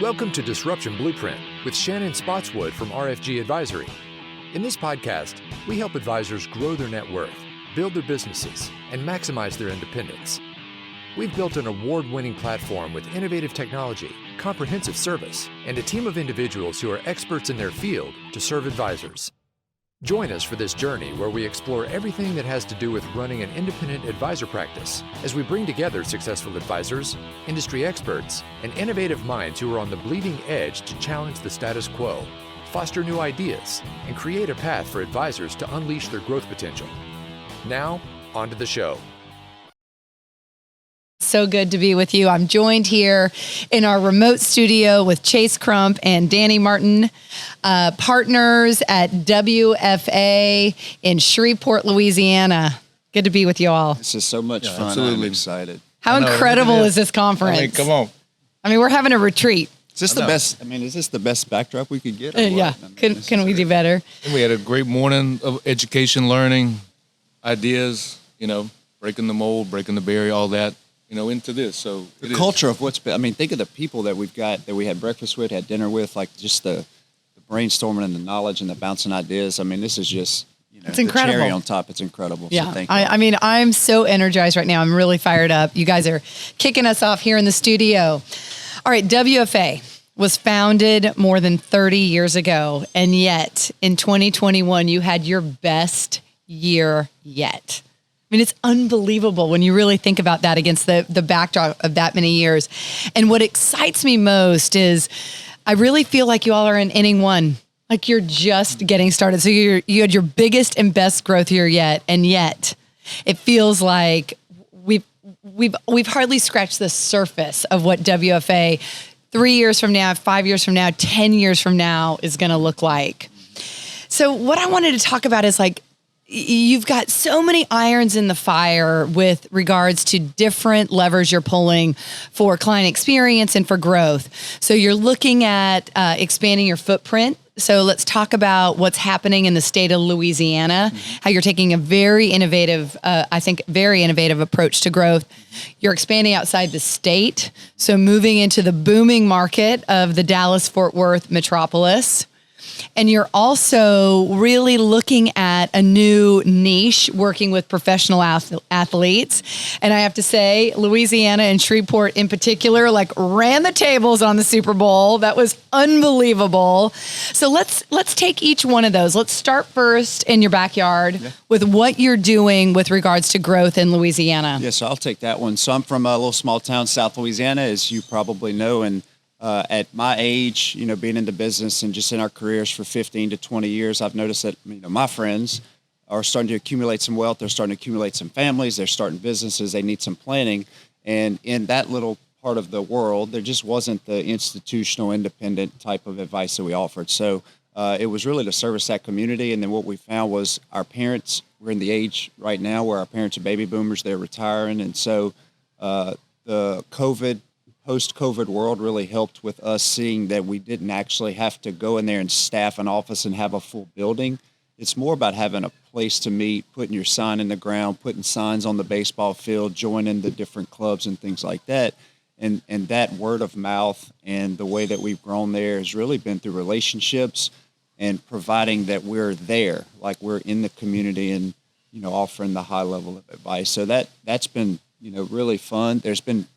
Welcome to Disruption Blueprint with Shannon Spotswood from RFG Advisory. In this podcast, we help advisors grow their net worth, build their businesses, and maximize their independence. We've built an award-winning platform with innovative technology, comprehensive service, and a team of individuals who are experts in their field to serve advisors. Join us for this journey where we explore everything that has to do with running an independent advisor practice as we bring together successful advisors, industry experts, and innovative minds who are on the bleeding edge to challenge the status quo, foster new ideas, and create a path for advisors to unleash their growth potential. Now, on to the show. So good to be with you. I'm joined here in our remote studio with Chase Crump and Dany Martin, partners at WFA in Shreveport, Louisiana. Good to be with you all. This is so much fun. Absolutely. I'm excited. How incredible is this conference? I mean, come on. I mean, we're having a retreat. Is this the best? I mean, is this the best backdrop we could get? Yeah. I mean, Can we do better? And we had a great morning of education, learning, ideas, breaking the mold, breaking the barrier, all that, into this. So the culture of what's been, I mean, think of the people that we've got, that we had breakfast with, had dinner with, like just the brainstorming and the knowledge and the bouncing ideas. I mean, this is just, it's incredible. The cherry on top. It's incredible. Yeah. So thank you. I mean, I'm so energized right now. I'm really fired up. You guys are kicking us off here in the studio. All right. WFA was founded more than 30 years ago. And yet in 2021, you had your best year yet. I mean, it's unbelievable when you really think about that against the backdrop of that many years. And what excites me most is I really feel like you all are in inning one. Like you're just getting started. So you had your biggest and best growth year yet. And yet it feels like we've hardly scratched the surface of what WFA 3 years from now, 5 years from now, 10 years from now is going to look like. So what I wanted to talk about is like, you've got so many irons in the fire with regards to different levers you're pulling for client experience and for growth. So you're looking at expanding your footprint. So let's talk about what's happening in the state of Louisiana, how you're taking a very innovative approach to growth. You're expanding outside the state. So moving into the booming market of the Dallas-Fort Worth metropolis. And you're also really looking at a new niche, working with professional athletes. And I have to say, Louisiana and Shreveport in particular, ran the tables on the Super Bowl. That was unbelievable. So let's take each one of those. Let's start first in your backyard with what you're doing with regards to growth in Louisiana. Yeah, so I'll take that one. So I'm from a little small town, South Louisiana, as you probably know, and at my age, being in the business and just in our careers for 15 to 20 years, I've noticed that, my friends are starting to accumulate some wealth. They're starting to accumulate some families. They're starting businesses. They need some planning. And in that little part of the world, there just wasn't the institutional, independent type of advice that we offered. So it was really to service that community. And then what we found was our parents, we're in the age right now where our parents are baby boomers. They're retiring. And so the post-COVID world really helped with us seeing that we didn't actually have to go in there and staff an office and have a full building. It's more about having a place to meet, putting your sign in the ground, putting signs on the baseball field, joining the different clubs and things like that. And that word of mouth and the way that we've grown there has really been through relationships and providing that we're there, like we're in the community and, offering the high level of advice. So that's been, really fun. There's been,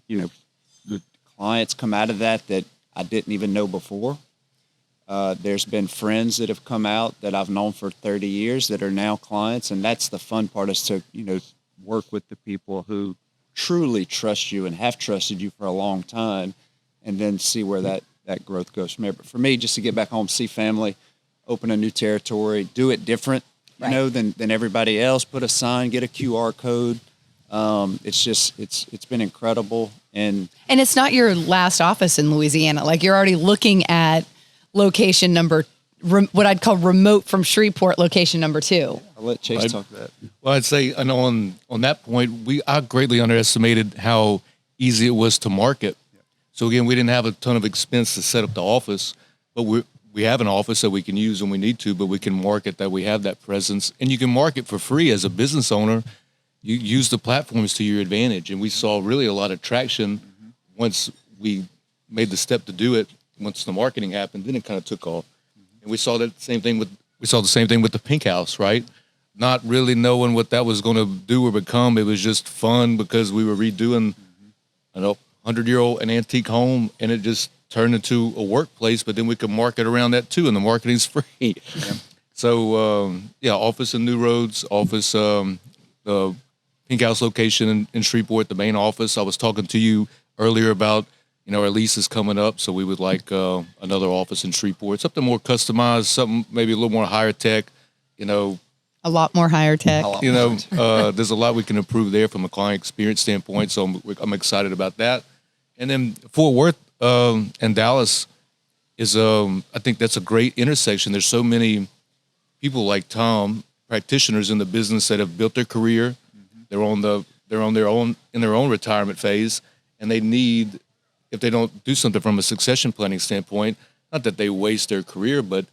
the clients come out of that I didn't even know before. There's been friends that have come out that I've known for 30 years that are now clients. And that's the fun part, is to, work with the people who truly trust you and have trusted you for a long time, and then see where that growth goes from there. But for me, just to get back home, see family, open a new territory, do it different, than everybody else, put a sign, get a QR code. It's been incredible. And it's not your last office in Louisiana. Like, you're already looking at location number, what I'd call remote from Shreveport, location number 2. I'll let Chase talk that. Well, I'd say, and on that point, I greatly underestimated how easy it was to market. So again, we didn't have a ton of expense to set up the office, but we have an office that we can use when we need to, but we can market that we have that presence. And you can market for free as a business owner. You use the platforms to your advantage. And we saw really a lot of traction once we made the step to do it, once the marketing happened, then it kind of took off. And we saw the same thing with the Pink House, right? Not really knowing what that was going to do or become. It was just fun because we were redoing an 100-year-old an antique home, and it just turned into a workplace. But then we could market around that too, and the marketing's free. Yeah. So office in New Roads, office the Pink House location in Shreveport, the main office. I was talking to you earlier about, our lease is coming up, so we would like another office in Shreveport, something more customized, something maybe a little more higher tech, A lot more higher tech. There's a lot we can improve there from a client experience standpoint, so I'm excited about that. And then Fort Worth and Dallas is, I think that's a great intersection. There's so many people like Tom, practitioners in the business that have built their career. Mm-hmm. They're in their own retirement phase, and they need, if they don't do something from a succession planning standpoint, not that they waste their career, but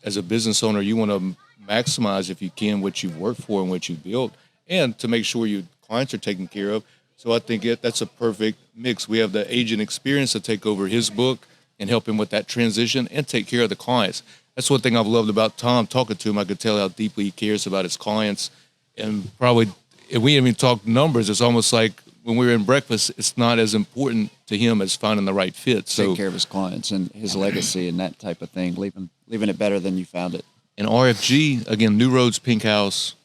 as a business owner, you want to maximize, if you can, what you've worked for and what you've built, and to make sure your clients are taken care of. So I think that's a perfect mix. We have the agent experience to take over his book and help him with that transition and take care of the clients. That's one thing I've loved about Tom. Talking to him, I could tell how deeply he cares about his clients. And probably, if we even talk numbers, it's almost like when we were in breakfast, it's not as important to him as finding the right fit. So take care of his clients and his legacy and that type of thing, leaving it better than you found it. And RFG, again, New Roads, Pink House,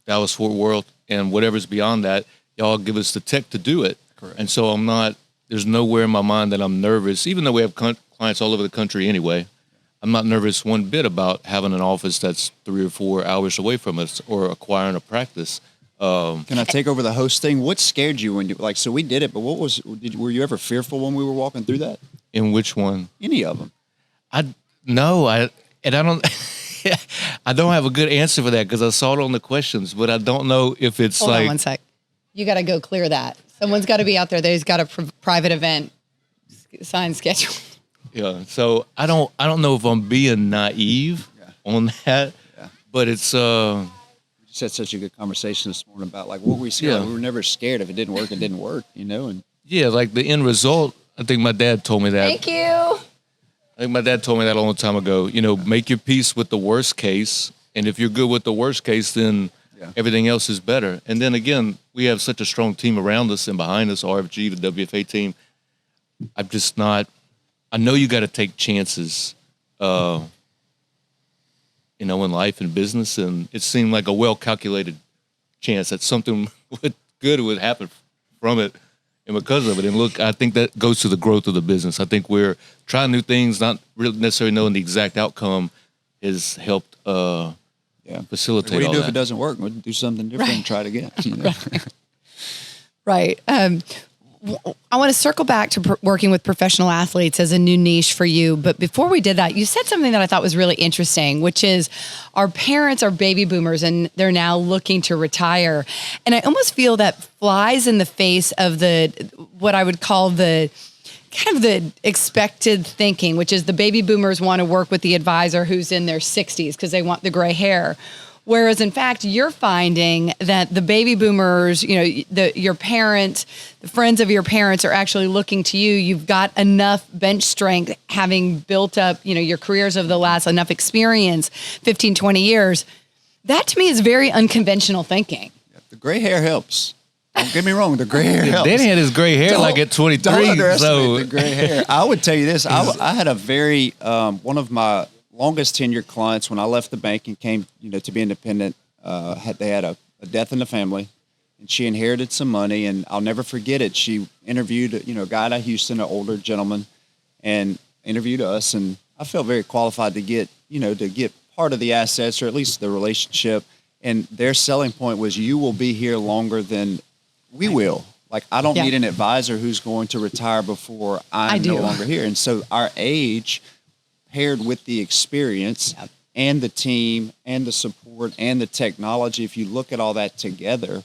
Dallas, Fort Worth, and whatever's beyond that, y'all give us the tech to do it. Correct. And so there's nowhere in my mind that I'm nervous, even though we have clients all over the country anyway. I'm not nervous one bit about having an office that's 3 or 4 hours away from us or acquiring a practice. Can I take over the host thing? What scared you when so we did it, but were you ever fearful when we were walking through that? In which one? Any of them? I don't I don't have a good answer for that because I saw it on the questions, but I don't know if it's Hold on one sec. You got to go clear that. Someone's got to be out there. They've got a private event sign schedule. Yeah. So I don't know if I'm being naive on that, but it's, you just had such a good conversation this morning about what were we scared? We were never scared. If it didn't work, and like the end result. I think my dad told me that. Thank you. I think my dad told me that a long time ago. Make your peace with the worst case, and if you're good with the worst case, then everything else is better. And then again, we have such a strong team around us and behind us, RFG, the WFA team. I'm just not. I know you got to take chances, in life and business, and it seemed like a well-calculated chance that something good would happen from it. And because of it, and look, I think that goes to the growth of the business. I think we're trying new things, not really necessarily knowing the exact outcome has helped facilitate all that. What do you do if it doesn't work? We'll do something different and try it again. Right. I want to circle back to working with professional athletes as a new niche for you. But before we did that, you said something that I thought was really interesting, which is our parents are baby boomers and they're now looking to retire. And I almost feel that flies in the face of what I would call the kind of the expected thinking, which is the baby boomers want to work with the advisor who's in their 60s because they want the gray hair. Whereas, in fact, you're finding that the baby boomers, your parents, the friends of your parents are actually looking to you. You've got enough bench strength, having built up, your careers over the last enough experience, 15, 20 years. That, to me, is very unconventional thinking. The gray hair helps. Don't get me wrong. The gray hair helps. Danny had his gray hair at 23. Don't underestimate the gray hair. I would tell you this. I had a very, one of my longest tenured clients when I left the bank and came, to be independent, they had a death in the family, and she inherited some money, and I'll never forget it. She interviewed, a guy out of Houston, an older gentleman, and interviewed us, and I felt very qualified to get part of the assets or at least the relationship. And their selling point was, you will be here longer than we will. I don't need an advisor who's going to retire before I'm no longer here. And so our age paired with the experience and the team and the support and the technology, if you look at all that together,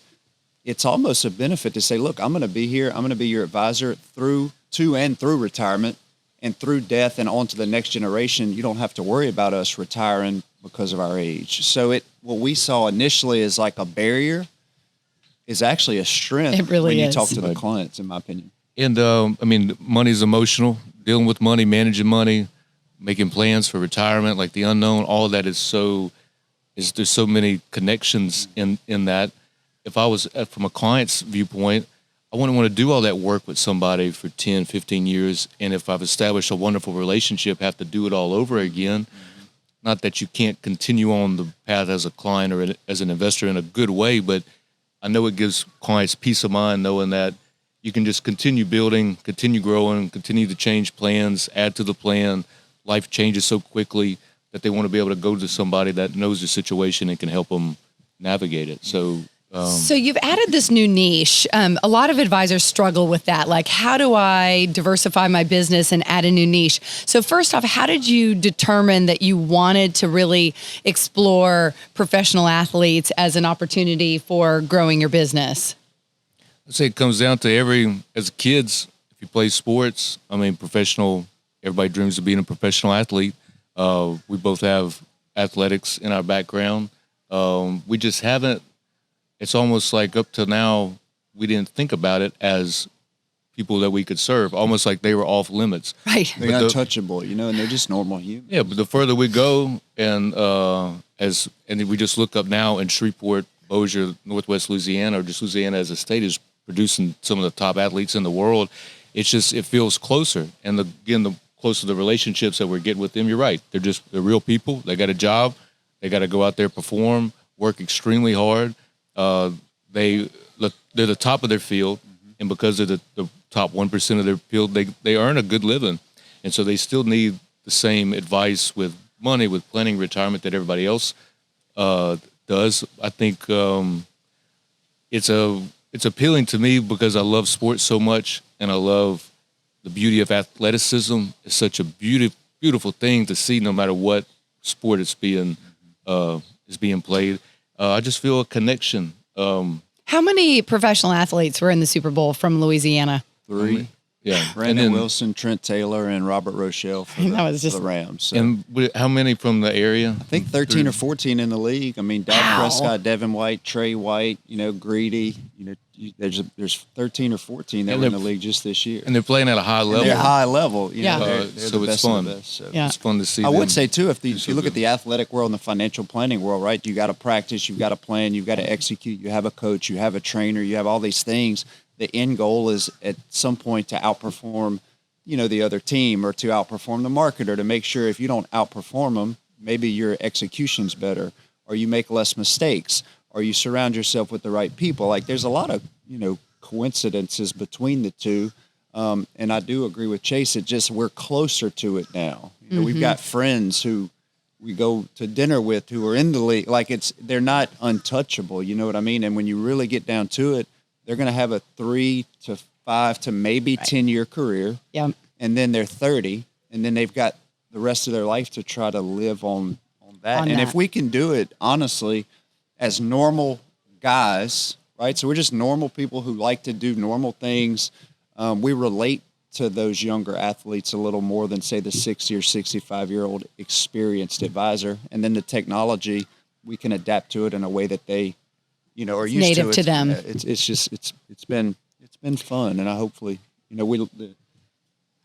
it's almost a benefit to say, look, I'm going to be here. I'm going to be your advisor through retirement and through death and on to the next generation. You don't have to worry about us retiring because of our age. So what we saw initially as like a barrier is actually a strength. It really when you is. talk to the clients, in my opinion. And I mean, money's emotional. Dealing with money, managing money, making plans for retirement, like the unknown, all of that there's so many connections in that. If I was from a client's viewpoint, I wouldn't want to do all that work with somebody for 10, 15 years. And if I've established a wonderful relationship, have to do it all over again. Mm-hmm. Not that you can't continue on the path as a client or as an investor in a good way, but I know it gives clients peace of mind knowing that you can just continue building, continue growing, continue to change plans, add to the plan. Life changes so quickly that they want to be able to go to somebody that knows the situation and can help them navigate it. So you've added this new niche. A lot of advisors struggle with that. Like, how do I diversify my business and add a new niche? So first off, how did you determine that you wanted to really explore professional athletes as an opportunity for growing your business? I'd say it comes down to as kids, if you play sports, I mean, everybody dreams of being a professional athlete. We both have athletics in our background. We just haven't. It's almost like up to now, we didn't think about it as people that we could serve, almost like they were off limits. Right. They're untouchable, and they're just normal humans. Yeah, but the further we go, and we just look up now in Shreveport, Bossier, Northwest Louisiana, or just Louisiana as a state is producing some of the top athletes in the world. It feels closer. And the closer the relationships that we're getting with them, you're right. They're real people. They got a job. They got to go out there, perform, work extremely hard. They're the top of their field, and because they're the top 1% of their field, they earn a good living, and so they still need the same advice with money, with planning retirement that everybody else does. I think it's appealing to me because I love sports so much, and I love the beauty of athleticism. It's such a beautiful thing to see, no matter what sport it's being played. I just feel a connection. How many professional athletes were in the Super Bowl from Louisiana? 3. Yeah. Brandon Wilson, Trent Taylor, and Robert Rochelle for the Rams. So. And how many from the area? I think 13 or 14 in the league. I mean, Dak Prescott, Devin White, Trey White, Greedy. There's 13 or 14 that were in the league just this year. And they're playing at a high level. They're high level. They're so the it's best fun. of the best, so. Yeah. It's fun to see. I would say, too, if you look at the athletic world and the financial planning world, right, you got to practice, you've got to plan, you've got to execute, you have a coach, you have a trainer, you have all these things. The end goal is at some point to outperform, the other team, or to outperform the market, or to make sure if you don't outperform them, maybe your execution's better, or you make less mistakes, or you surround yourself with the right people. Like, there's a lot of, coincidences between the two. And I do agree with Chase. We're closer to it now. We've got friends who we go to dinner with who are in the league. Like, they're not untouchable. You know what I mean? And when you really get down to it, they're going to have a 3 to 5 to maybe 10-year career. Yeah. And then they're 30, and then they've got the rest of their life to try to live on that. If we can do it, honestly, as normal guys, right? So we're just normal people who like to do normal things. We relate to those younger athletes a little more than, say, the 60 or 65-year-old experienced advisor. And then the technology, we can adapt to it in a way that they, are used native to them. It's been fun, and I hopefully, the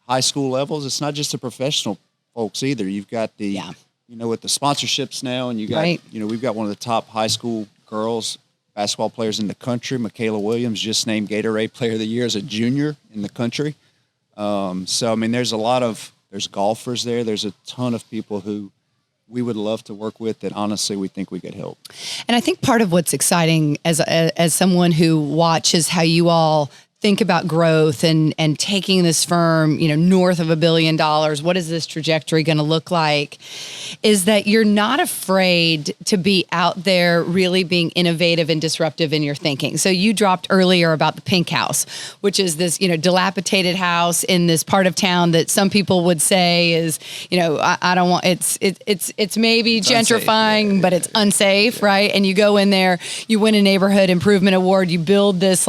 high school levels. It's not just the professional folks either. You've got with the sponsorships now, and you got we've got one of the top high school girls basketball players in the country. Michaela Williams just named Gatorade Player of the Year as a junior in the country. So I mean, there's golfers there. There's a ton of people who we would love to work with that honestly we think we could help. And I think part of what's exciting as someone who watches how you all think about growth and taking this firm, north of $1 billion, what is this trajectory going to look like, is that you're not afraid to be out there really being innovative and disruptive in your thinking. So you dropped earlier about the Pink House, which is this, dilapidated house in this part of town that some people would say is, I don't want, it's maybe gentrifying, but it's unsafe, right? And you go in there, you win a neighborhood improvement award, you build this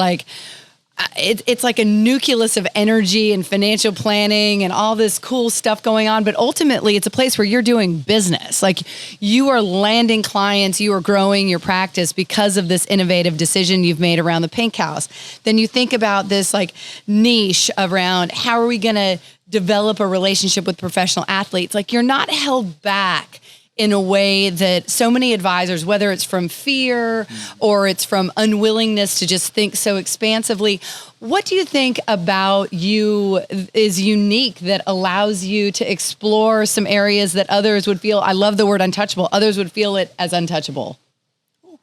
it's like a nucleus of energy and financial planning and all this cool stuff going on. But ultimately, it's a place where you're doing business. Like you are landing clients, you are growing your practice because of this innovative decision you've made around the Pink House. Then you think about this like niche around how are we going to develop a relationship with professional athletes? Like you're not held back in a way that so many advisors, whether it's from fear or it's from unwillingness to just think so expansively. What do you think about you is unique that allows you to explore some areas that others would feel, I love the word untouchable, others would feel it as untouchable?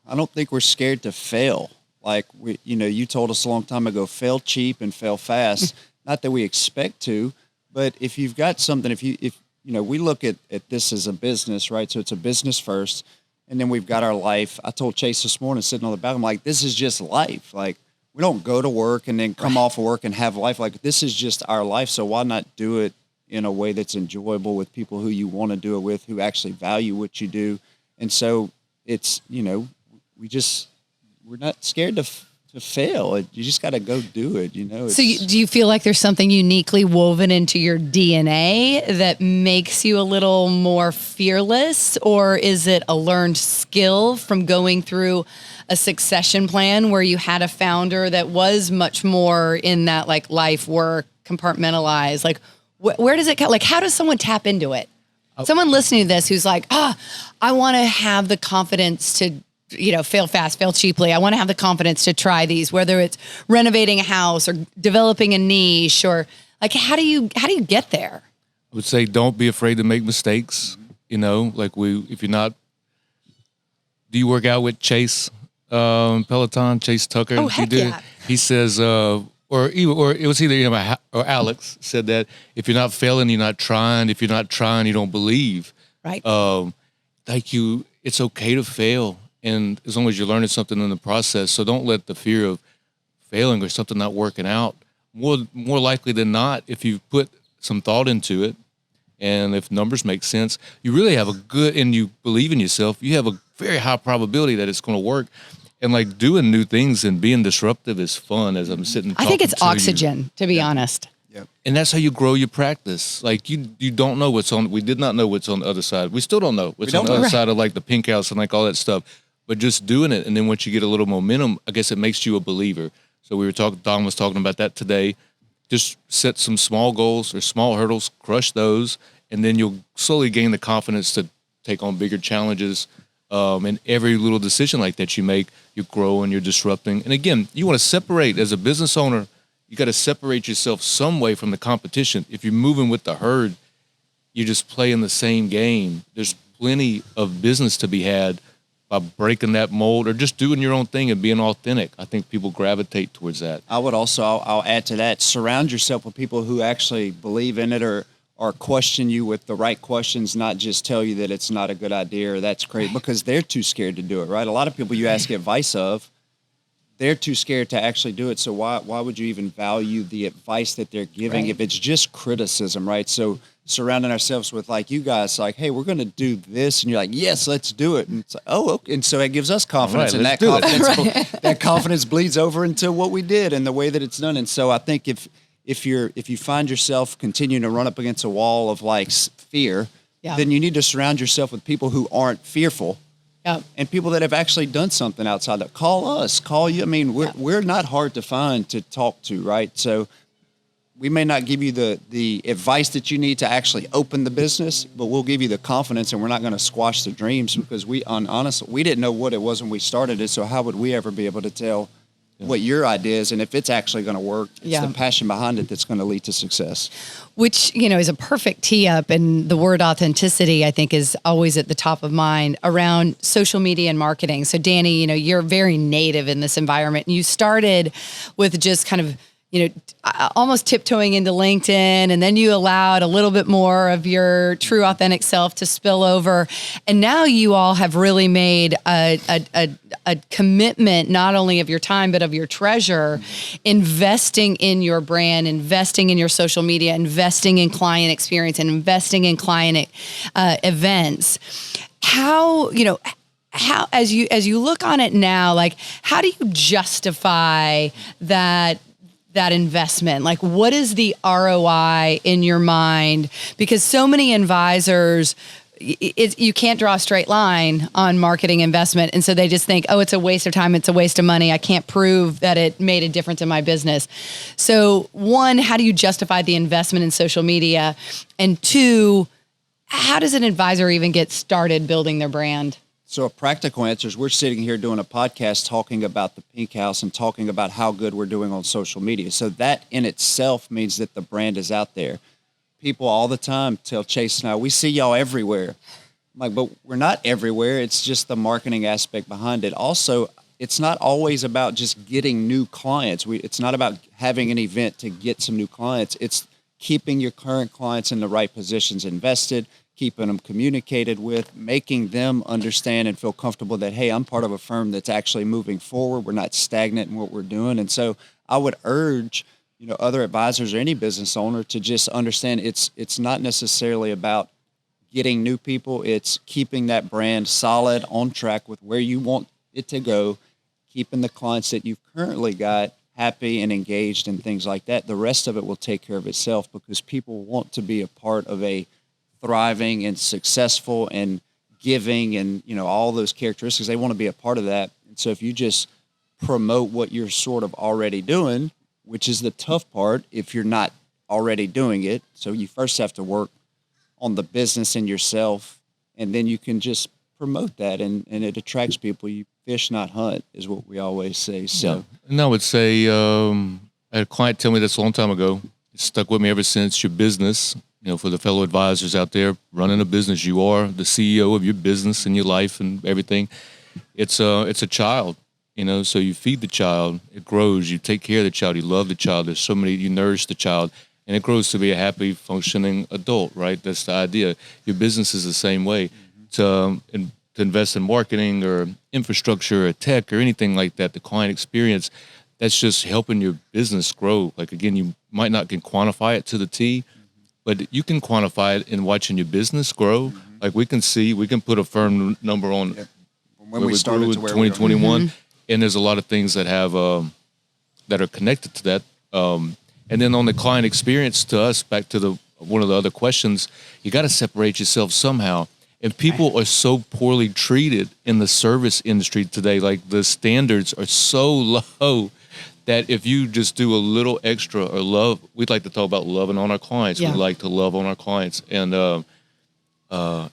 I don't think we're scared to fail. Like you told us a long time ago, fail cheap and fail fast. Not that we expect to, but if you've got something, if we look at this as a business, right? So it's a business first, and then we've got our life. I told Chase this morning, sitting on the back, I'm like, this is just life. Like, we don't go to work and then come off of work and have life. Like, this is just our life. So why not do it in a way that's enjoyable with people who you want to do it with, who actually value what you do? And so it's, we're not scared to fail. You just got to go do it, So do you feel like there's something uniquely woven into your DNA that makes you a little more fearless, or is it a learned skill from going through a succession plan where you had a founder that was much more in that like life work compartmentalized? Like where does it like how does someone tap into it? Someone listening to this who's like, I want to have the confidence to fail fast, fail cheaply. I want to have the confidence to try these, whether it's renovating a house or developing a niche, or like, how do you get there? I would say, don't be afraid to make mistakes. If you're not, do you work out with Chase, Peloton, Chase Tucker? Oh, heck yeah. He says, or it was either him or Alex said that if you're not failing, you're not trying. If you're not trying, you don't believe. Right. It's okay to fail. And as long as you're learning something in the process, so don't let the fear of failing or something not working out, more likely than not, if you put some thought into it, and if numbers make sense, you really have and you believe in yourself, you have a very high probability that it's going to work. And like doing new things and being disruptive is fun. As I'm sitting, I think it's oxygen, to be honest. Yep. And that's how you grow your practice. Like you don't know we did not know what's on the other side. We still don't know what's on the other side of like the Pink House and like all that stuff. But just doing it, and then once you get a little momentum, I guess it makes you a believer. So Don was talking about that today. Just set some small goals or small hurdles, crush those, and then you'll slowly gain the confidence to take on bigger challenges. And every little decision like that you make, you're growing, you're disrupting. And again, you want to separate, as a business owner, you got to separate yourself some way from the competition. If you're moving with the herd, you're just playing the same game. There's plenty of business to be had by breaking that mold or just doing your own thing and being authentic. I think people gravitate towards that. I would also, I'll add to that, surround yourself with people who actually believe in it or question you with the right questions, not just tell you that it's not a good idea or that's great, because they're too scared to do it, right? A lot of people you ask advice of, they're too scared to actually do it. So why would you even value the advice that they're giving if it's just criticism, right? So surrounding ourselves with like you guys, like, hey, we're going to do this, and you're like, yes, let's do it. And it's like, oh, okay. And so it gives us confidence, and that confidence bleeds over into what we did and the way that it's done. And so I think if you find yourself continuing to run up against a wall of like fear, then you need to surround yourself with people who aren't fearful. Yep. And people that have actually done something outside that. Call us, call you. I mean, we're not hard to find to talk to, right? So we may not give you the advice that you need to actually open the business, but we'll give you the confidence, and we're not going to squash the dreams, because honestly, we didn't know what it was when we started it. So how would we ever be able to tell what your idea is, and if it's actually going to work? It's the passion behind it that's going to lead to success. Which, is a perfect tee up. And the word authenticity, I think, is always at the top of mind around social media and marketing. So Dany, you're very native in this environment. You started with just kind of, almost tiptoeing into LinkedIn, and then you allowed a little bit more of your true authentic self to spill over. And now you all have really made a commitment, not only of your time, but of your treasure, investing in your brand, investing in your social media, investing in client experience, and investing in client events. How as you look on it now, like, how do you justify that that investment? Like, what is the ROI in your mind? Because so many advisors, you can't draw a straight line on marketing investment. And so they just think, oh, it's a waste of time. It's a waste of money. I can't prove that it made a difference in my business. So one, how do you justify the investment in social media? And two, how does an advisor even get started building their brand? So a practical answer is we're sitting here doing a podcast talking about the Pink House and talking about how good we're doing on social media. So that in itself means that the brand is out there. People all the time tell Chase and I, we see y'all everywhere. I'm like, but we're not everywhere. It's just the marketing aspect behind it. Also, it's not always about just getting new clients. It's not about having an event to get some new clients. It's keeping your current clients in the right positions invested, keeping them communicated with, making them understand and feel comfortable that, hey, I'm part of a firm that's actually moving forward. We're not stagnant in what we're doing. And so I would urge, other advisors or any business owner to just understand it's not necessarily about getting new people. It's keeping that brand solid, on track with where you want it to go, keeping the clients that you've currently got happy and engaged and things like that. The rest of it will take care of itself because people want to be a part of a thriving and successful and giving and, all those characteristics. They want to be a part of that. And so if you just promote what you're sort of already doing, which is the tough part if you're not already doing it. So you first have to work on the business and yourself, and then you can just promote that and it attracts people. You fish, not hunt, is what we always say. So, and I would say, I had a client tell me this a long time ago. It's stuck with me ever since. Your business, for the fellow advisors out there running a business, you are the CEO of your business and your life and everything. It's a child, so you feed the child, it grows, you take care of the child, you love the child. You nourish the child, and it grows to be a happy, functioning adult, right? That's the idea. Your business is the same way. To invest in marketing or infrastructure or tech or anything like that, the client experience, that's just helping your business grow. Like, again, you might not can quantify it to the T, but you can quantify it in watching your business grow. Like we can put a firm number on when we started to where 2021, and there's a lot of things that have that are connected to that. And then on the client experience, to us, back to one of the other questions, you got to separate yourself somehow. And people are so poorly treated in the service industry today. Like the standards are so low that if you just do a little extra or love, we'd like to talk about loving on our clients. Yeah. We like to love on our clients. And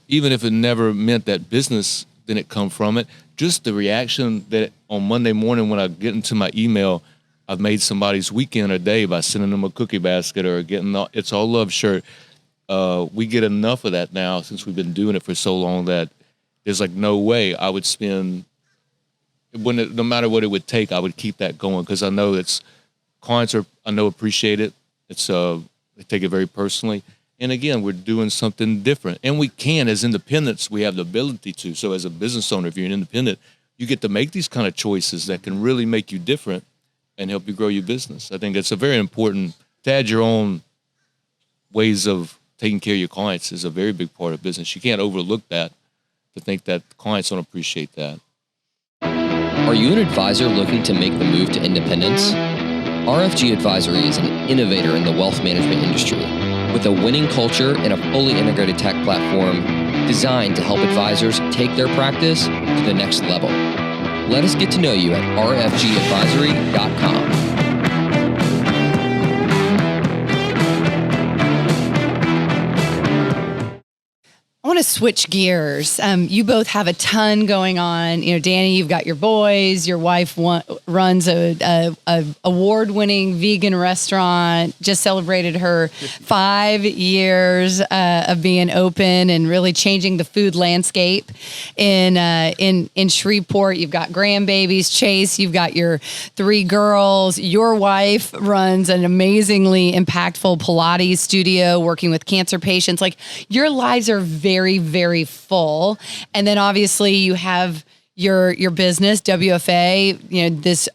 even if it never meant that business didn't come from it, just the reaction that on Monday morning when I get into my email, I've made somebody's weekend or day by sending them a cookie basket or getting It's All Love shirt. We get enough of that now since we've been doing it for so long that there's like no way I would spend, no matter what it would take, I would keep that going because I know clients appreciate it. They take it very personally. And again, we're doing something different. And we can, as independents, we have the ability to. So as a business owner, if you're an independent, you get to make these kind of choices that can really make you different and help you grow your business. I think it's a very important to add your own ways of taking care of your clients is a very big part of business. You can't overlook that to think that clients don't appreciate that. Are you an advisor looking to make the move to independence? RFG Advisory is an innovator in the wealth management industry with a winning culture and a fully integrated tech platform designed to help advisors take their practice to the next level. Let us get to know you at rfgadvisory.com. I want to switch gears. You both have a ton going on. Dany, you've got your boys. Your wife runs a award-winning vegan restaurant. Just celebrated her 5 years of being open and really changing the food landscape in Shreveport. You've got grandbabies. Chase, you've got your 3 girls. Your wife runs an amazingly impactful Pilates studio, working with cancer patients. Like, your lives are very, very full. And then obviously you have your business, WFA, this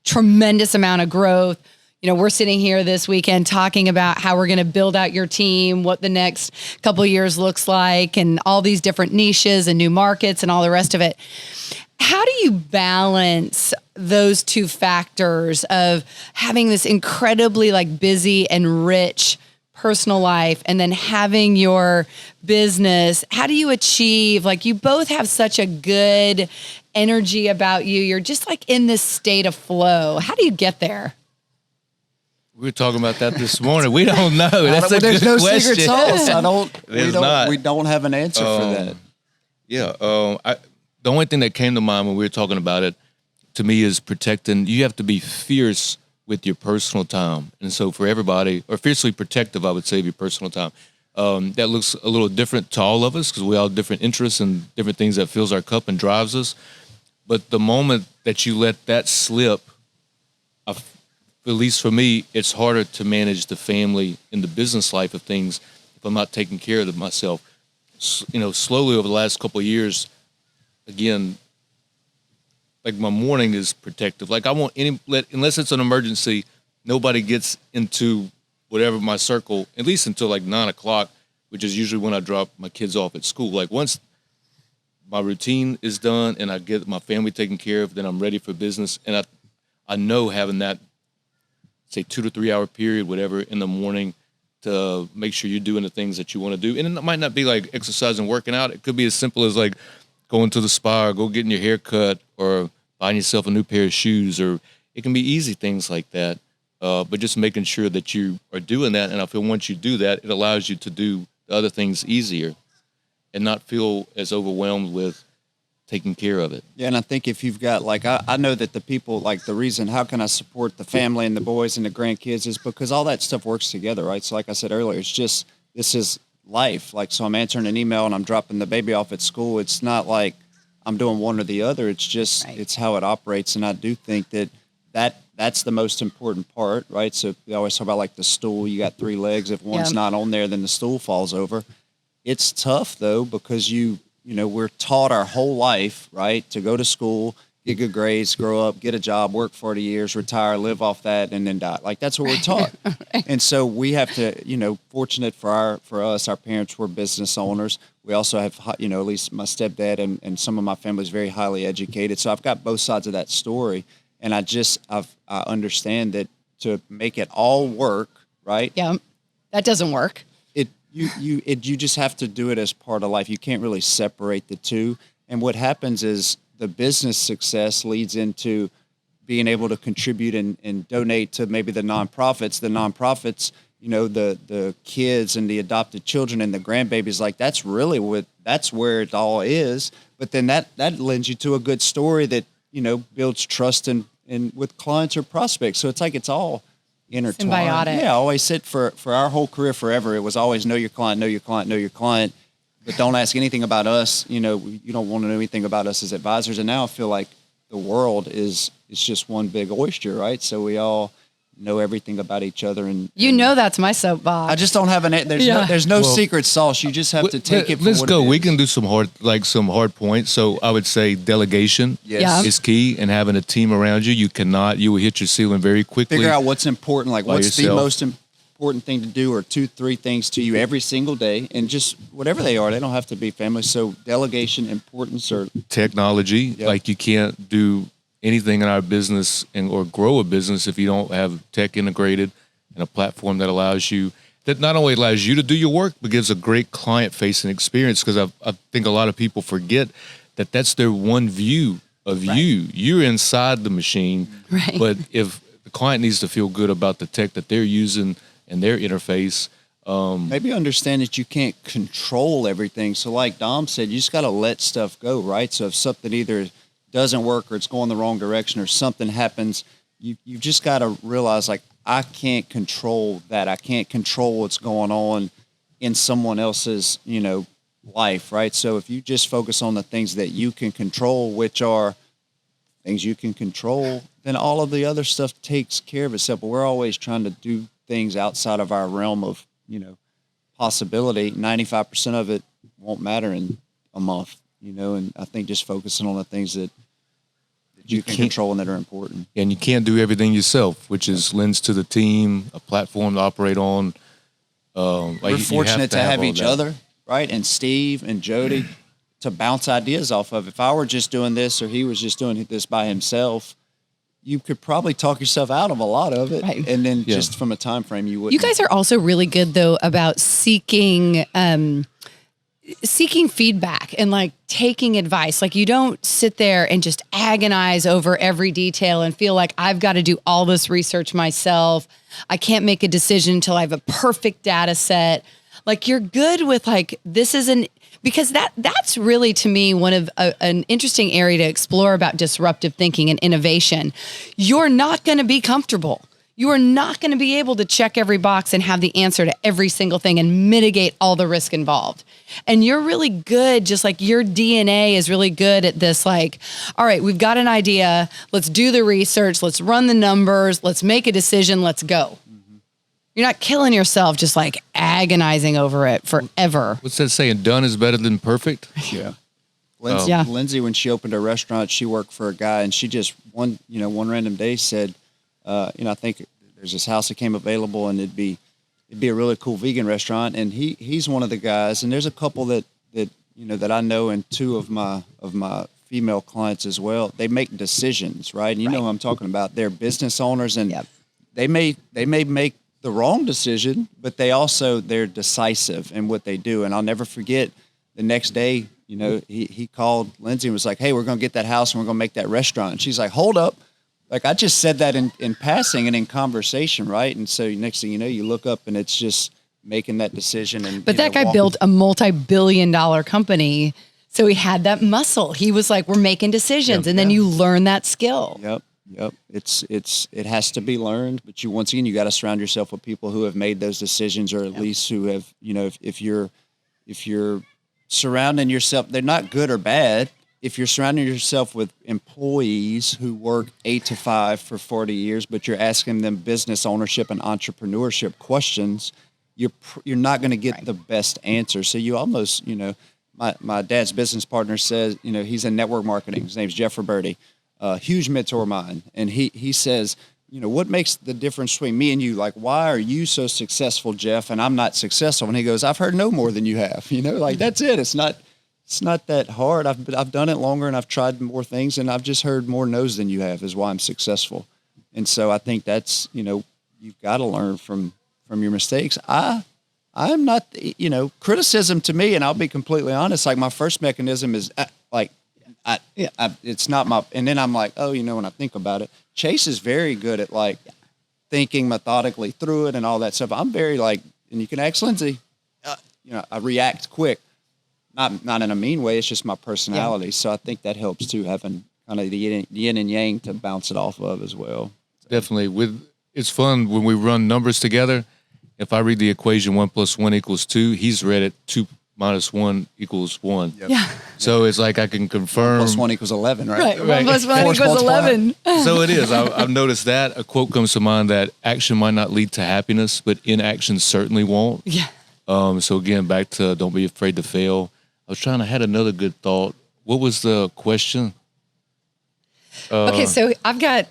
tremendous amount of growth. we're sitting here this weekend talking about how we're going to build out your team, what the next couple of years looks like, and all these different niches and new markets and all the rest of it. How do you balance those two factors of having this incredibly like busy and rich personal life and then having your business? How do you achieve, like, you both have such a good energy about you. You're just like in this state of flow. How do you get there? We were talking about that this morning. We don't know. That's a there's good no question. secret sauce. Not. We don't have an answer for that. Yeah. The only thing that came to mind when we were talking about it, to me, is protecting. You have to be fierce with your personal time. And so for everybody, or fiercely protective, I would say, of your personal time. That looks a little different to all of us because we all have different interests and different things that fills our cup and drives us. But the moment that you let that slip, at least for me, it's harder to manage the family and the business life of things if I'm not taking care of myself. Slowly over the last couple of years, again, like my morning is protective. Like I won't unless it's an emergency, nobody gets into whatever my circle, at least until like 9 o'clock, which is usually when I drop my kids off at school. Like once my routine is done and I get my family taken care of, then I'm ready for business. And I know having that, say, 2 to 3 hour period, whatever, in the morning to make sure you're doing the things that you want to do. And it might not be like exercise and working out. It could be as simple as like going to the spa or go getting your hair cut or buying yourself a new pair of shoes, or it can be easy things like that. But just making sure that you are doing that. And I feel once you do that, it allows you to do the other things easier and not feel as overwhelmed with taking care of it. Yeah, and I think if you've got, like, I know that the people, like, the reason, how can I support the family and the boys and the grandkids is because all that stuff works together, right? So like I said earlier, it's just, this is life. Like, so I'm answering an email and I'm dropping the baby off at school. It's not like I'm doing one or the other. It's just, It's how it operates. And I do think that's the most important part, right? So we always talk about like the stool, you got 3 legs. If one's not on there, then the stool falls over. It's tough though, because we're taught our whole life, right, to go to school, get good grades, grow up, get a job, work 40 years, retire, live off that, and then die. Like that's what we're taught. Right. And so we have to, fortunate for us, our parents were business owners. We also have, at least my stepdad and some of my family is very highly educated. So I've got both sides of that story. And I understand that to make it all work, right? Yeah, that doesn't work. You just have to do it as part of life. You can't really separate the two. And what happens is the business success leads into being able to contribute and donate to maybe the nonprofits. The nonprofits, the kids and the adopted children and the grandbabies, like that's really that's where it all is. But then that lends you to a good story that, builds trust and with clients or prospects. So it's like it's all intertwined. Symbiotic. Yeah, I always said for our whole career forever, it was always know your client, know your client, know your client, but don't ask anything about us. You don't want to know anything about us as advisors. And now I feel like the world is just one big oyster, right? So we all know everything about each other. And that's my soapbox. I just don't have there's no secret sauce. You just have to take it. Let's go. We can do some hard points. So I would say delegation is key, and having a team around you. You will hit your ceiling very quickly. Figure out what's important. Like what's the most important thing to do, or 2-3 things to you every single day, and just whatever they are. They don't have to be family. So delegation, importance, or technology. Yep. Like you can't do anything in our business or grow a business if you don't have tech integrated and a platform that not only allows you to do your work, but gives a great client-facing experience. Because I think a lot of people forget that that's their one view of you. You're inside the machine, right. But if the client needs to feel good about the tech that they're using and their interface. Maybe understand that you can't control everything. So like Dom said, you just got to let stuff go, right? So if something either doesn't work or it's going the wrong direction or something happens, you just got to realize, like, I can't control that. I can't control what's going on in someone else's, life, right? So if you just focus on the things that you can control, which are things you can control, then all of the other stuff takes care of itself. But we're always trying to do things outside of our realm of, possibility. 95% of it won't matter in a month. And I think just focusing on the things that you can control and that are important. And you can't do everything yourself, which is lends to the team, a platform to operate on. We're fortunate to have each other, right? And Steve and Jody to bounce ideas off of. If I were just doing this or he was just doing this by himself, you could probably talk yourself out of a lot of it. Right. And then just from a time frame, you wouldn't. You guys are also really good though about seeking feedback and like taking advice. Like you don't sit there and just agonize over every detail and feel like I've got to do all this research myself. I can't make a decision until I have a perfect data set. Like you're good with like, because that's really to me one of an interesting area to explore about disruptive thinking and innovation. You're not going to be comfortable. You are not going to be able to check every box and have the answer to every single thing and mitigate all the risk involved. And you're really good, just like your DNA is really good at this, like, all right, we've got an idea. Let's do the research. Let's run the numbers. Let's make a decision. Let's go. You're not killing yourself just like agonizing over it forever. What's that saying? Done is better than perfect. Yeah. Lindsay, when she opened her restaurant, she worked for a guy, and she just one random day said, I think there's this house that came available, and it'd be a really cool vegan restaurant. And he's one of the guys, and there's a couple that I know, and two of my female clients as well. They make decisions, right? And you know who I'm talking about. They're business owners, and they may make the wrong decision, but they're decisive in what they do. And I'll never forget the next day, he called Lindsay and was like, hey, we're going to get that house and we're going to make that restaurant. And she's like, hold up. Like I just said that in passing and in conversation, right? And so next thing you know, you look up and it's just making that decision. But that guy built a multi-billion-dollar company, so he had that muscle. He was like, we're making decisions, and then you learn that skill. Yep. It has to be learned, but you got to surround yourself with people who have made those decisions, or at least who have, if you're surrounding yourself, they're not good or bad. If you're surrounding yourself with employees who work 8 to 5 for 40 years, but you're asking them business ownership and entrepreneurship questions, you're not going to get the best answer. So you almost, my dad's business partner says, he's in network marketing. His name's Jeff Roberti, a huge mentor of mine. And he says, what makes the difference between me and you? Like, why are you so successful, Jeff, and I'm not successful? And he goes, I've heard no more than you have. That's it. It's not that hard. I've done it longer, and I've tried more things, and I've just heard more no's than you have is why I'm successful. And so I think that's, you've got to learn from your mistakes. I'm not, criticism to me, and I'll be completely honest, like my first mechanism is it's not my, and then I'm like, when I think about it, Chase is very good at like thinking methodically through it and all that stuff. I'm very like, and you can ask Lindsay, I react quick. Not in a mean way. It's just my personality. Yeah. So I think that helps too, having kind of the yin and yang to bounce it off of as well. Definitely. It's fun when we run numbers together. If I read the equation 1 + 1 = 2, he's read it 2 - 1 = 1. Yep. Yeah. So it's like I can confirm. 1 + 1 = 11, right? Right. 1 + 1 = 11. So it is. I've noticed that. A quote comes to mind that action might not lead to happiness, but inaction certainly won't. Yeah. So again, back to don't be afraid to fail. I had another good thought. What was the question? Okay, so I've got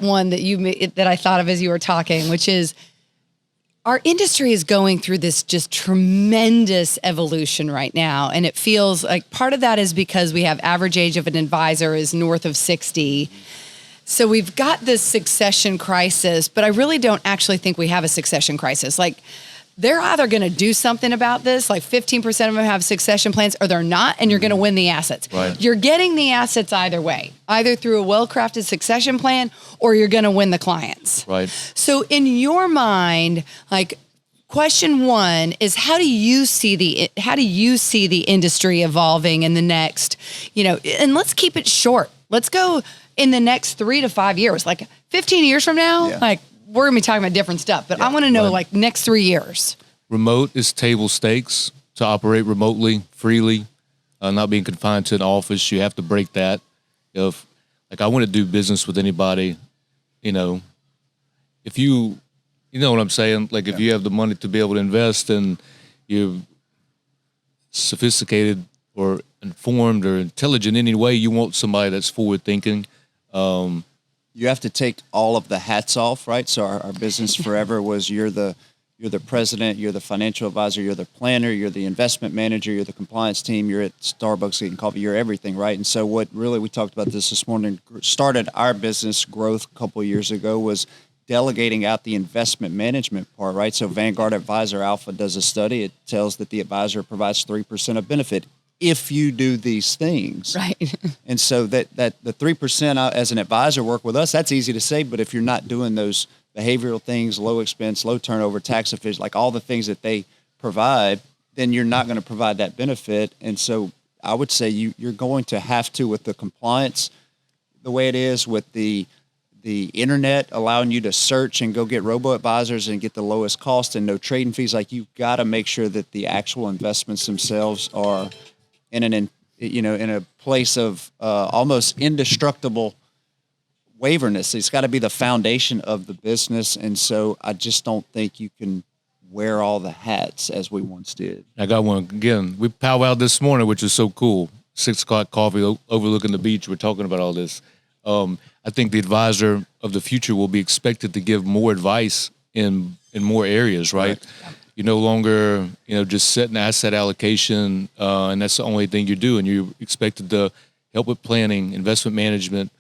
one that I thought of as you were talking, which is our industry is going through this just tremendous evolution right now, and it feels like part of that is because we have average age of an advisor is north of 60. So we've got this succession crisis, but I really don't actually think we have a succession crisis. Like, they're either going to do something about this, like 15% of them have succession plans, or they're not, and you're going to win the assets. Right. You're getting the assets either way, either through a well-crafted succession plan, or you're going to win the clients. Right. So in your mind, like, question one is how do you see the industry evolving in the next, and let's keep it short. Let's go in the next 3 to 5 years, like 15 years from now, like, we're going to be talking about different stuff, but I want to know, like, next 3 years. Remote is table stakes. To operate remotely, freely, not being confined to an office. You have to break that. If, like, I want to do business with anybody, if you know what I'm saying? Like, if you have the money to be able to invest and you're sophisticated or informed or intelligent in any way, you want somebody that's forward thinking. You have to take all of the hats off, right? So our business forever was you're the president, you're the financial advisor, you're the planner, you're the investment manager, you're the compliance team, you're at Starbucks getting coffee, you're everything, right? And so what really, we talked about this morning, started our business growth a couple of years ago was delegating out the investment management part, right? So Vanguard Advisor Alpha does a study. It tells that the advisor provides 3% of benefit if you do these things. Right. And so that the 3% as an advisor work with us, that's easy to say, but if you're not doing those behavioral things, low expense, low turnover, tax efficient, like all the things that they provide, then you're not going to provide that benefit. And so I would say you're going to have to, with the compliance, the way it is, with the internet allowing you to search and go get robo-advisors and get the lowest cost and no trading fees, like you've got to make sure that the actual investments themselves are in a place of almost indestructible waverness. It's got to be the foundation of the business. And so I just don't think you can wear all the hats as we once did. I got one again. We powwowed this morning, which is so cool. 6 o'clock coffee overlooking the beach. We're talking about all this. I think the advisor of the future will be expected to give more advice in more areas, right? You're no longer, just setting asset allocation, and that's the only thing you're doing. You're expected to help with planning, investment management,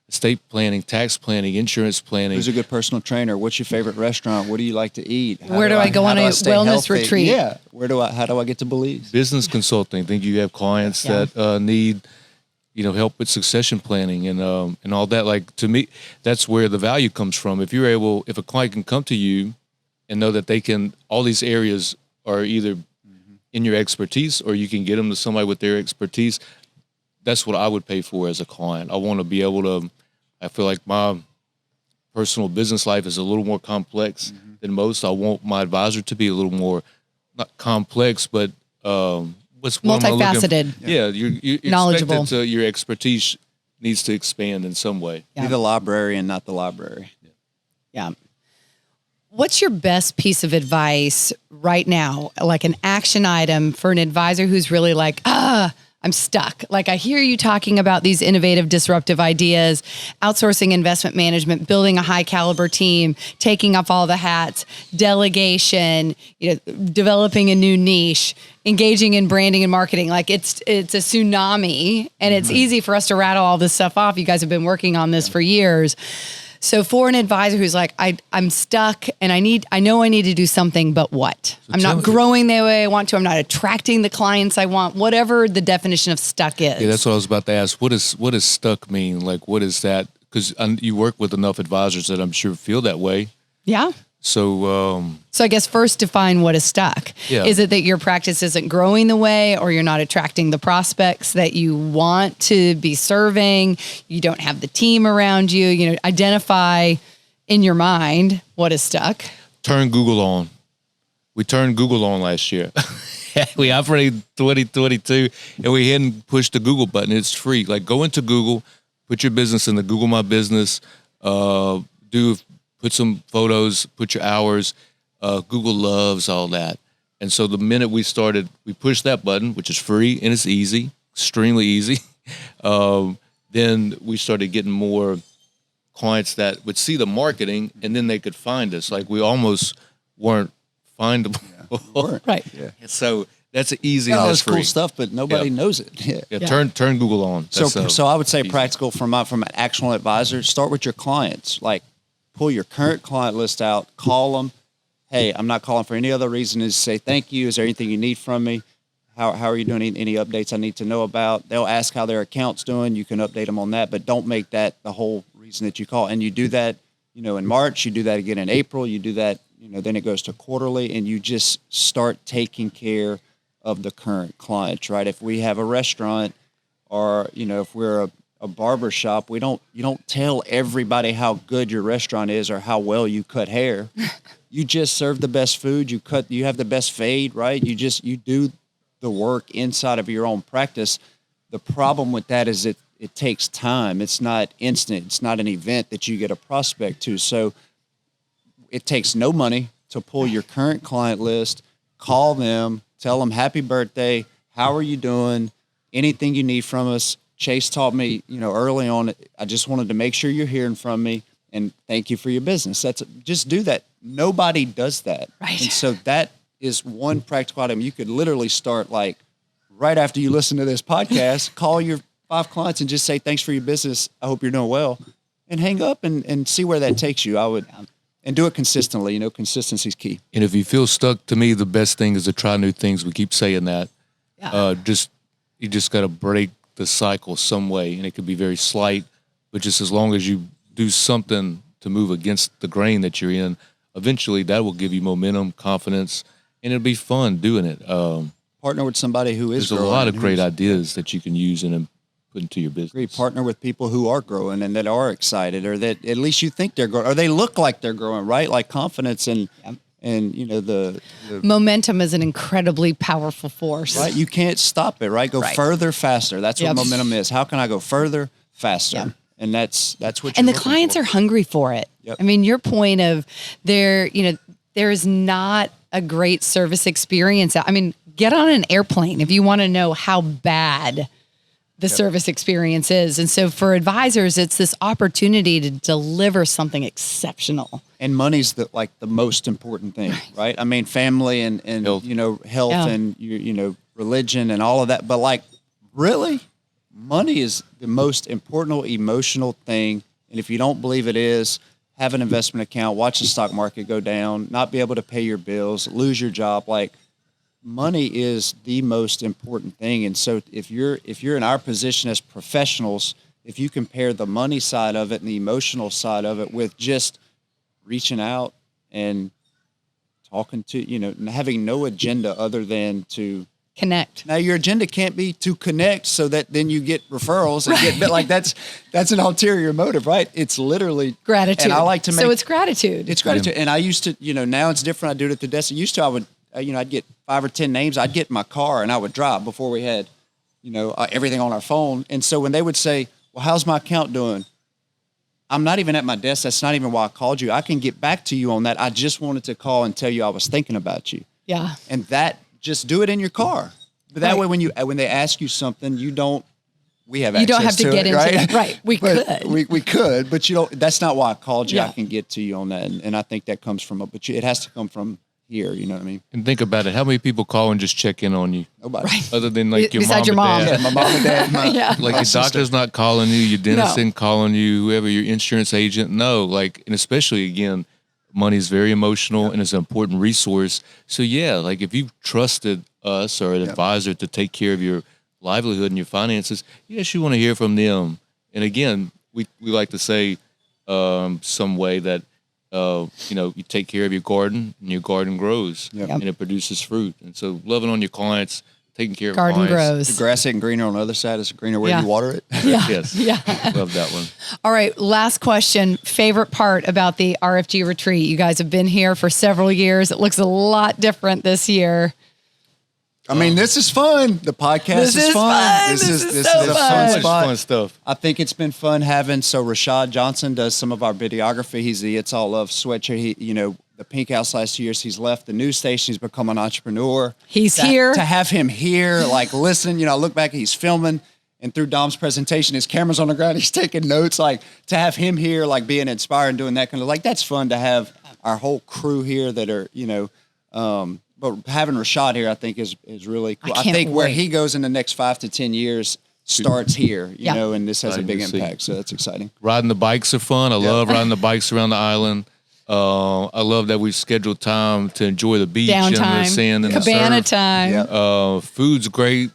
estate planning, tax planning, insurance planning. Who's a good personal trainer? What's your favorite restaurant? What do you like to eat? Where do I go on a wellness retreat? Yeah. How do I get to Belize? Business consulting. I think you have clients that need, help with succession planning and all that. Like, to me, that's where the value comes from. If a client can come to you and know that all these areas are either in your expertise or you can get them to somebody with their expertise, that's what I would pay for as a client. I want to be able to, I feel like my personal business life is a little more complex than most. I want my advisor to be a little more, not complex, but multifaceted. You're knowledgeable. Your expertise needs to expand in some way. Be the librarian, not the library. Yeah. What's your best piece of advice right now, like an action item for an advisor who's really like, I'm stuck. Like, I hear you talking about these innovative, disruptive ideas, outsourcing investment management, building a high caliber team, taking up all the hats, delegation, developing a new niche, engaging in branding and marketing. Like, it's a tsunami, and it's easy for us to rattle all this stuff off. You guys have been working on this for years. So for an advisor who's like, I'm stuck and I know I need to do something, but what? I'm not growing the way I want to. I'm not attracting the clients I want, whatever the definition of stuck is. Yeah, that's what I was about to ask. What does stuck mean? Like, what is that? Because you work with enough advisors that I'm sure feel that way. Yeah. So I guess first define what is stuck. Yeah. Is it that your practice isn't growing the way, or you're not attracting the prospects that you want to be serving? You don't have the team around you. Identify in your mind what is stuck. Turn Google on. We turned Google on last year. We operated 2022, and we hadn't pushed the Google button. It's free. Like, go into Google, put your business in the Google My Business, put some photos, put your hours. Google loves all that. And so the minute we pushed that button, which is free and it's easy, extremely easy. Then we started getting more clients that would see the marketing and then they could find us. Like, we almost weren't findable. Yeah, right. Yeah. So that's easy. And that's cool free stuff, but nobody knows it. Yeah. Turn Google on. So I would say easy. Practical from an actual advisor, start with your clients. Like, pull your current client list out, call them. Hey, I'm not calling for any other reason. Is say thank you. Is there anything you need from me? How are you doing? Any updates I need to know about? They'll ask how their account's doing. You can update them on that, but don't make that the whole reason that you call. And you do that, in March. You do that again in April. You do that, then it goes to quarterly, and you just start taking care of the current clients, right? If we have a restaurant, or if we're a barber shop, you don't tell everybody how good your restaurant is or how well you cut hair. You just serve the best food. You have the best fade, right? You do the work inside of your own practice. The problem with that is it takes time. It's not instant. It's not an event that you get a prospect to. So it takes no money to pull your current client list, call them, tell them happy birthday, how are you doing? anything you need from us. Chase taught me, early on, I just wanted to make sure you're hearing from me and thank you for your business. Just do that. Nobody does that. Right. And so that is one practical item. You could literally start like right after you listen to this podcast, call your 5 clients and just say, thanks for your business. I hope you're doing well, and hang up and see where that takes you. And do it consistently. Consistency is key. And if you feel stuck, to me, the best thing is to try new things. We keep saying that. Yeah. You just got to break the cycle some way, and it could be very slight, but just as long as you do something to move against the grain that you're in, eventually that will give you momentum, confidence, and it'll be fun doing it. Partner with somebody who is There's a lot of great ideas that you can use and put into your business. Partner with people who are growing and that are excited, or that at least you think they're growing, or they look like they're growing, right? Like confidence and the momentum is an incredibly powerful force. Right, you can't stop it. Right, go further, faster. That's what momentum is. How can I go further, faster? Yep. And that's what. And the clients are hungry for it. Yep. I mean, your point of there is not a great service experience. I mean, get on an airplane if you want to know how bad the service experience is. And so for advisors, it's this opportunity to deliver something exceptional. And money's the most important thing, right? I mean, family and health, health and religion and all of that. But really, money is the most important emotional thing. And if you don't believe it is, have an investment account, watch the stock market go down, not be able to pay your bills, lose your job. Money is the most important thing. And so if you're in our position as professionals, if you compare the money side of it and the emotional side of it with just reaching out and talking to, having no agenda other than to connect. Now your agenda can't be to connect so that then you get referrals and that's an ulterior motive, right? It's literally gratitude. And I like to make, so it's gratitude. It's gratitude. And I used to, now it's different. I do it at the desk. I used to, I would, I'd get 5 or 10 names. I'd get in my car and I would drive before we had, everything on our phone. And so when they would say, well, how's my account doing? I'm not even at my desk. That's not even why I called you. I can get back to you on that. I just wanted to call and tell you I was thinking about you. Yeah. And just do it in your car. But that way, when they ask you something, we have access you don't have to get it, into right? it. Right. We could. We could, but that's not why I called you. Yeah. I can get to you on that. And I think that comes from, it has to come from here. You know what I mean? And think about it. How many people call and just check in on you? Nobody. Right. Other than your Besides mom and dad. Yeah, my mom and dad. Yeah. Like your doctor's not calling you, your dentist isn't calling you, whoever, your insurance agent. No, and especially again, money is very emotional and it's an important resource. So if you've trusted us or an advisor to take care of your livelihood and your finances, yes, you want to hear from them. And again, we like to say some way that you take care of your garden and your garden grows and it produces fruit. And so loving on your clients, taking care of garden clients. grows. The grass isn't greener on the other side. It's greener where you water it. Yeah. Yes. Yeah. Love that one. All right. Last question. Favorite part about the RFG retreat? You guys have been here for several years. It looks a lot different this year. I mean, this is fun. The podcast is fun. This is a so fun fun. spot. Fun stuff. I think it's been fun having, Rashad Johnson does some of our videography. He's the It's All Love sweatshirt. He, the Pink House last 2 years, he's left the news station. He's become an entrepreneur. He's here. To have him here, listen, I look back, he's filming, and through Dom's presentation, his camera's on the ground, he's taking notes. To have him here, being inspired and doing that kind of, that's fun to have our whole crew here that are, but having Rashad here, I think, is really cool. I think where he goes in the next 5 to 10 years starts here, you know, and this has a big impact. So that's exciting. Riding the bikes are fun. I love riding the bikes around the island. I love that we've scheduled time to enjoy the beach and the sand and cabana the surf. time. Yep. Food's great.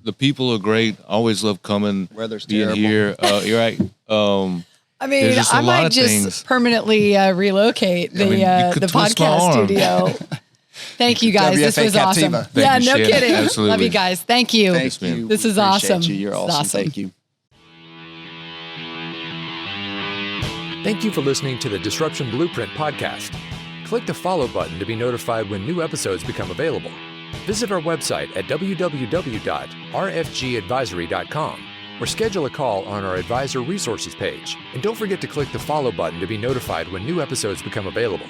The people are great. I always love coming. Weather's being terrible. here. You're right. I mean, I might just permanently relocate the podcast studio. Thank you guys. This was awesome. Thank you, no Shannon. kidding. Absolutely. Love you guys. Thank you. Thank you. This is Appreciate awesome. you. You're awesome. Thank you. Thank you for listening to the Disruption Blueprint podcast. Click the follow button to be notified when new episodes become available. Visit our website at www.rfgadvisory.com or schedule a call on our advisor resources page. And don't forget to click the follow button to be notified when new episodes become available.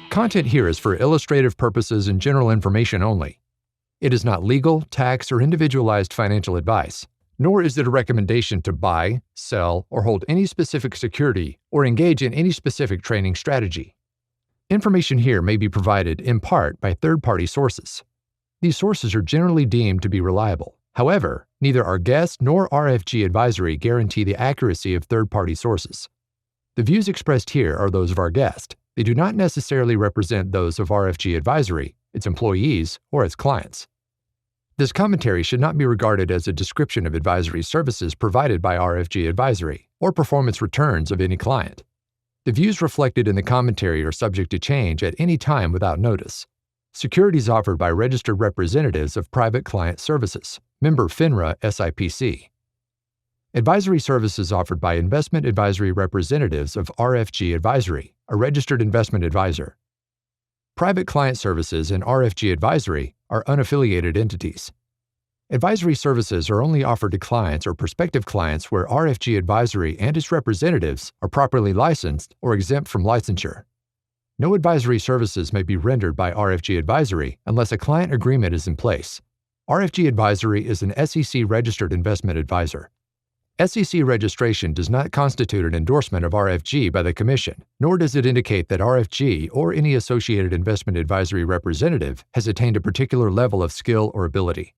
Content here is for illustrative purposes and general information only. It is not legal, tax, or individualized financial advice, nor is it a recommendation to buy, sell, or hold any specific security or engage in any specific trading strategy. Information here may be provided in part by third-party sources. These sources are generally deemed to be reliable. However, neither our guest nor RFG Advisory guarantee the accuracy of third-party sources. The views expressed here are those of our guest. They do not necessarily represent those of RFG Advisory, its employees, or its clients. This commentary should not be regarded as a description of advisory services provided by RFG Advisory or performance returns of any client. The views reflected in the commentary are subject to change at any time without notice. Securities offered by registered representatives of Private Client Services, member FINRA SIPC. Advisory services offered by investment advisory representatives of RFG Advisory, a registered investment advisor. Private Client Services and RFG Advisory are unaffiliated entities. Advisory services are only offered to clients or prospective clients where RFG Advisory and its representatives are properly licensed or exempt from licensure. No advisory services may be rendered by RFG Advisory unless a client agreement is in place. RFG Advisory is an SEC-registered investment advisor. SEC registration does not constitute an endorsement of RFG by the Commission, nor does it indicate that RFG or any associated investment advisory representative has attained a particular level of skill or ability.